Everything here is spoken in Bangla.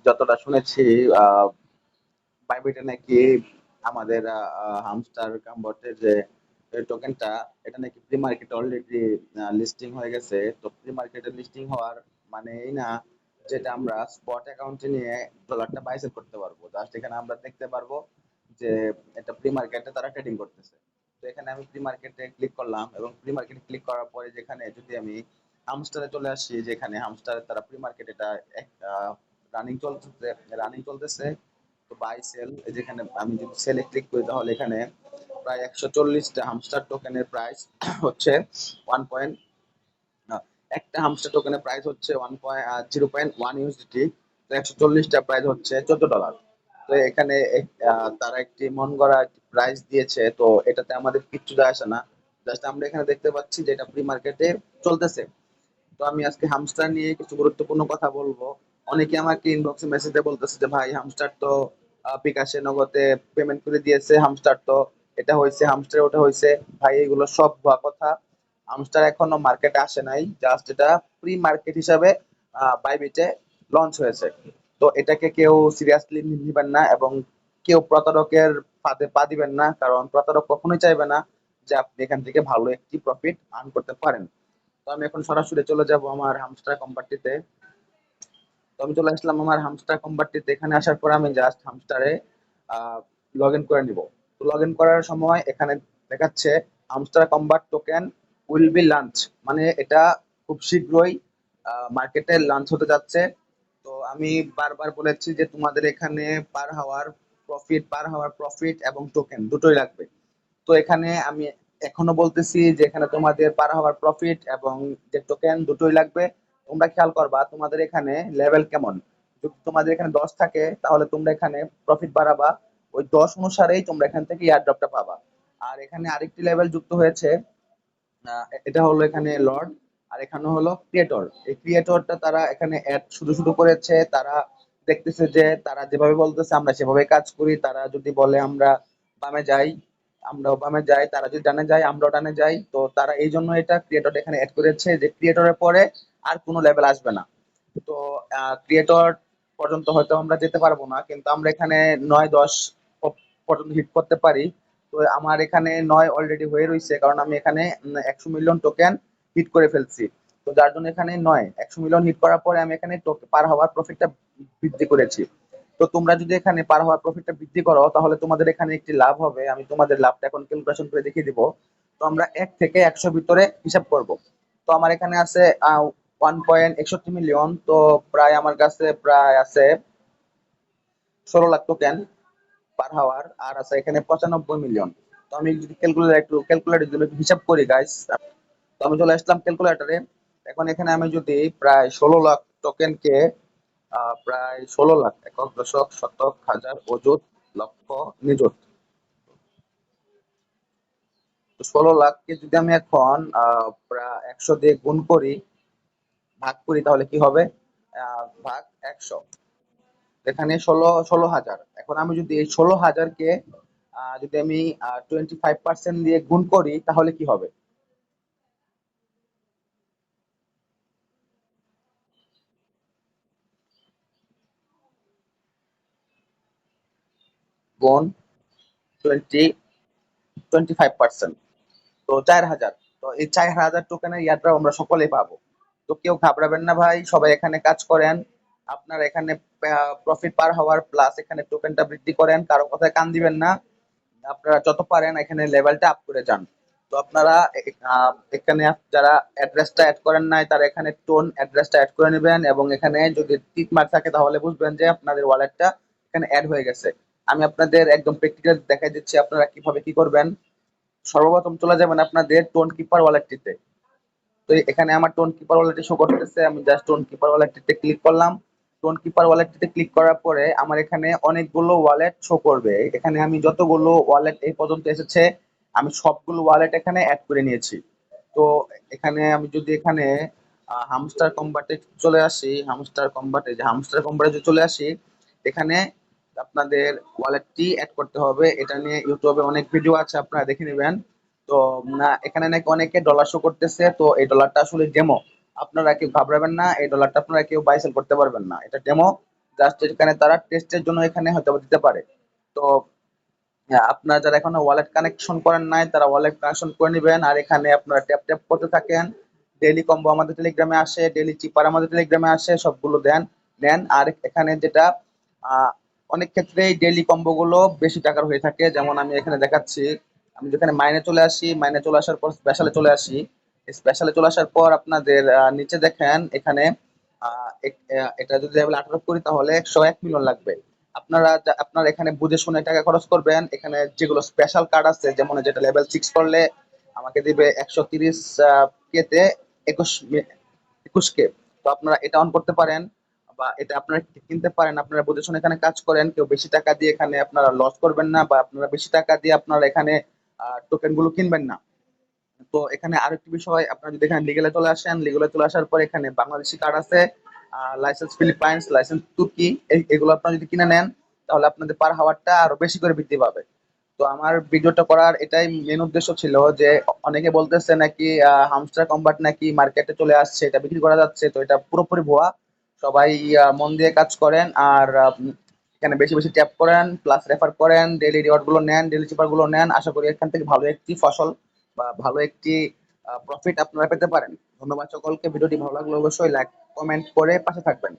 যতটা শুনেছি আহ বাইবিটে নাকি আমাদের হামস্টার কাম্বটের যে টোকেনটা, এটা নাকি প্রি মার্কেটে অলরেডি লিস্টিং হয়ে গেছে। তো প্রি মার্কেটে লিস্টিং হওয়ার মানে এই না যেটা আমরা স্পট অ্যাকাউন্টে নিয়ে ডলারটা বাই সেল করতে পারবো। জাস্ট এখানে আমরা দেখতে পারবো যে এটা প্রি মার্কেটে তারা ট্রেডিং করতেছে। তো এখানে আমি প্রি মার্কেটে ক্লিক করলাম এবং প্রি মার্কেটে ক্লিক করার পরে যেখানে যদি আমি হামস্টারে চলে আসি, যেখানে হামস্টারে তারা প্রি মার্কেট এটা রানিং চলতেছে। তো বাই সেল, যেখানে আমি যদি সেলে ক্লিক করি তাহলে এখানে প্রায় 140টা হামস্টার টোকেনের প্রাইস হচ্ছে 1 পয়েন্ট, একটা হামস্টার টোকেনের প্রাইস হচ্ছে 0.1 ইউএসডিটি। তো 140টা প্রাইস হচ্ছে $14। তো এখানে তারা একটি মন গড়া প্রাইস দিয়েছে, তো এটাতে আমাদের কিচ্ছু যায় আসে না। জাস্ট আমরা এখানে দেখতে পাচ্ছি যে এটা প্রি মার্কেটে চলতেছে। তো আমি আজকে হামস্টার নিয়ে কিছু গুরুত্বপূর্ণ কথা বলবো। অনেকে আমাকে ইনবক্সে মেসেজে বলতেছে যে ভাই হামস্টার তো বিকাশে নগদে পেমেন্ট করে দিয়েছে, হামস্টার তো এটা হয়েছে, হামস্টার ওটা হয়েছে। ভাই এগুলো সব ভুয়া কথা। হামস্টার এখনো মার্কেটে আসে নাই, জাস্ট এটা প্রি মার্কেট হিসাবে বাইবিটে লঞ্চ হয়েছে। তো এটাকে কেউ সিরিয়াসলি নিবেন না এবং কেউ প্রতারকের ফাঁদে পা দিবেন না, কারণ প্রতারক কখনোই চাইবে না যে আপনি এখান থেকে ভালো একটি প্রফিট আর্ন করতে পারেন। তো আমি এখন সরাসরি চলে যাব আমার হামস্টার কোম্পানিতে। তো আমি চলে আসলাম আমার হামস্টার কোম্পানিতে। এখানে আসার পর আমি জাস্ট হামস্টারে লগ ইন করে নিব। তো লগ ইন করার সময় এখানে দেখাচ্ছে hamster combat token will be launch, মানে এটা খুব শীঘ্রই মার্কেটে লঞ্চ হতে যাচ্ছে। তো আমি বারবার বলেছি যে তোমাদের এখানে পার হাওয়ার প্রফিট এবং টোকেন দুটোই লাগবে। তো এখানে আমি এখনো বলতেছি যে এখানে তোমাদের পার হওয়ার প্রফিট এবং যে টোকেন দুটোই লাগবে। তোমরা খেয়াল করবা তোমাদের এখানে লেভেল কেমন। যদি তোমাদের এখানে 10 থাকে তাহলে তোমরা এখানে প্রফিট বাড়াবা, ওই 10 অনুসারেই তোমরা এখান থেকে এয়ারড্রপটা পাবা। আর এখানে আরেকটি লেভেল যুক্ত হয়েছে, এটা হলো এখানে লর্ড, আর এখানে হলো ক্রিয়েটর। এই ক্রিয়েটরটা তারা এখানে অ্যাড শুধু শুধু করেছে। তারা দেখতেছে যে তারা যেভাবে বলতেছে আমরা সেভাবে কাজ করি। তারা যদি বলে আমরা বামে যাই, আমরাও বামে যাই, তারা যদি ডানে যায় আমরাও ডানে যাই। তো তারা এই জন্য এটা ক্রিয়েটর এখানে অ্যাড করেছে যে ক্রিয়েটরের পরে আর কোনো লেভেল আসবে না। তো ক্রিয়েটর পর্যন্ত হয়তো আমরা যেতে পারবো না, কিন্তু আমরা এখানে 9-10 পর্যন্ত হিট করতে পারি। তো আমার এখানে 9 অলরেডি হয়ে রয়েছে, কারণ আমি এখানে 100 মিলিয়ন টোকেন হিট করে ফেলছি। তো যার জন্য এখানে 100 মিলিয়ন হিট করার পরে আমি এখানে পার হওয়ার প্রফিটটা বৃদ্ধি করেছি। তো তোমরা যদি এখানে পার হওয়ার প্রফিটটা বৃদ্ধি করো তাহলে তোমাদের এখানে একটি লাভ হবে। আমি তোমাদের লাভটা এখন ক্যালকুলেশন করে দেখিয়ে দিব। তো আমরা 1 থেকে 100 ভিতরে হিসাব করব। তো আমার এখানে আছে 1.61 মিলিয়ন। তো প্রায় আমার কাছে প্রায় আছে 16 লাখ টোকেন পার হাওয়ার, আর আছে এখানে 95 মিলিয়ন। তো আমি যদি ক্যালকুলেটর যদি একটু হিসাব করি গাইস, তো আমি চলে আসলাম ক্যালকুলেটরে। এখন এখানে আমি যদি প্রায় 16 লাখ টোকেনকে প্রায় 16 লাখ একক দশক শতক হাজার অযুত লক্ষ নিযুত, তো 16 লাখকে যদি আমি এখন প্রায় 100 দিয়ে গুণ করি, ভাগ করি, তাহলে কি হবে? ভাগ 100, এখানে 16 হাজার। এখন আমি যদি এই 16 হাজারকে যদি আমি 25% দিয়ে গুণ করি তাহলে কি হবে? গুণ 25%, তো 4 হাজার। তো এই 4 হাজার টোকেনের ইয়ারড্রপ আমরা সকলেই পাবো। তো কেউ ঘাবড়াবেন না ভাই, সবাই এখানে কাজ করেন। আপনার এখানে প্রফিট পার হওয়ার প্লাস এখানে টোকেনটা বৃদ্ধি করেন, কারো কথায় কান দিবেন না। আপনারা যত পারেন এখানে লেভেলটা আপ করে যান। তো আপনারা এখানে যারা অ্যাড্রেসটা অ্যাড করেন নাই তারা এখানে টোন অ্যাড্রেসটা অ্যাড করে নেবেন, এবং এখানে যদি টিক মার্ক থাকে তাহলে বুঝবেন যে আপনাদের ওয়ালেটটা এখানে অ্যাড হয়ে গেছে। আমি আপনাদের একদম প্র্যাকটিক্যাল দেখাই দিচ্ছি আপনারা কিভাবে কি করবেন। সর্বপ্রথম চলে যাবেন আপনাদের টোন কিপার ওয়ালেটটিতে। তো এখানে আমার টোন কিপার ওয়ালেটে শো করতেছে, আমি জাস্ট টোন কিপার ওয়ালেটটিতে ক্লিক করলাম। টোন কিপার ওয়ালেটটিতে ক্লিক করার পরে আমার এখানে অনেকগুলো ওয়ালেট শো করবে। এখানে আমি যতগুলো ওয়ালেট এই পর্যন্ত এসেছে আমি সবগুলো ওয়ালেট এখানে অ্যাড করে নিয়েছি। তো এখানে আমি যদি এখানে হামস্টার কম্বাটে চলে আসি, হামস্টার কম্বাটে যদি চলে আসি, এখানে আপনাদের ওয়ালেটটি অ্যাড করতে হবে। এটা নিয়ে ইউটিউবে অনেক ভিডিও আছে, আপনারা দেখে নেবেন। তো না, এখানে নাকি অনেকে ডলার শো করতেছে, তো এই ডলারটা আসলে ডেমো। আপনারা কেউ ঘাবড়াবেন না, এই ডলারটা আপনারা কেউ বাই সেল করতে পারবেন না, এটা ডেমো। জাস্ট এখানে তারা টেস্টের জন্য এখানে হয়তো বা দিতে পারে। তো হ্যাঁ, আপনারা যারা এখনো ওয়ালেট কানেকশন করেন নাই তারা ওয়ালেট কানেকশন করে নিবেন, আর এখানে আপনারা ট্যাপ ট্যাপ করতে থাকেন। ডেইলি কম্বো আমাদের টেলিগ্রামে আসে, ডেইলি চিপার আমাদের টেলিগ্রামে আসে, সবগুলো নেন। আর এখানে যেটা আহ, অনেক ক্ষেত্রেই ডেইলি কম্বো গুলো বেশি টাকার হয়ে থাকে, যেমন আমি এখানে দেখাচ্ছি। আমি যেখানে মাইনে চলে আসি, মাইনে চলে আসার পর স্পেশালে চলে আসি। স্পেশালে চলে আসার পর আপনাদের নিচে দেখেন এখানে এটা যদি লেভেল 18 করি তাহলে 101 মিলিয়ন লাগবে। আপনারা এখানে বুঝে শুনে টাকা খরচ করবেন। এখানে যেগুলো স্পেশাল কার্ড আছে, যেমন যেটা লেভেল 6 করলে আমাকে দিবে 130 কেতে 21 কে। তো আপনারা এটা অন করতে পারেন, বা এটা আপনারা কিনতে পারেন। আপনারা বুঝে শুনে এখানে কাজ করেন, কেউ বেশি টাকা দিয়ে এখানে আপনারা লস করবেন না, বা আপনারা বেশি টাকা দিয়ে আপনারা এখানে টোকেন গুলো কিনবেন না। তো এখানে আরেকটি বিষয়, আপনারা যদি এখানে লিগেলে চলে আসেন, লিগেলে চলে আসার পর এখানে বাংলাদেশি কার্ড আছে, লাইসেন্স ফিলিপাইন্স, লাইসেন্স তুর্কি, এগুলো আপনারা যদি কিনে নেন তাহলে আপনাদের পার হাওয়ারটা আরো বেশি করে বৃদ্ধি পাবে। তো আমার ভিডিওটা করার এটাই মেন উদ্দেশ্য ছিল যে অনেকে বলতেছে নাকি হামস্টার কম্বাট নাকি মার্কেটে চলে আসছে, এটা বিক্রি করা যাচ্ছে। তো এটা পুরোপুরি ভুয়া। সবাই মন দিয়ে কাজ করেন, আর এখানে বেশি বেশি ট্যাপ করেন, প্লাস রেফার করেন, ডেইলি রিওয়ার্ড গুলো নেন, ডেইলি চিপার গুলো নেন। আশা করি এখান থেকে ভালো একটি ফসল বা ভালো একটি প্রফিট আপনারা পেতে পারেন। ধন্যবাদ সকলকে। ভিডিওটি ভালো লাগলে অবশ্যই লাইক কমেন্ট করে পাশে থাকবেন।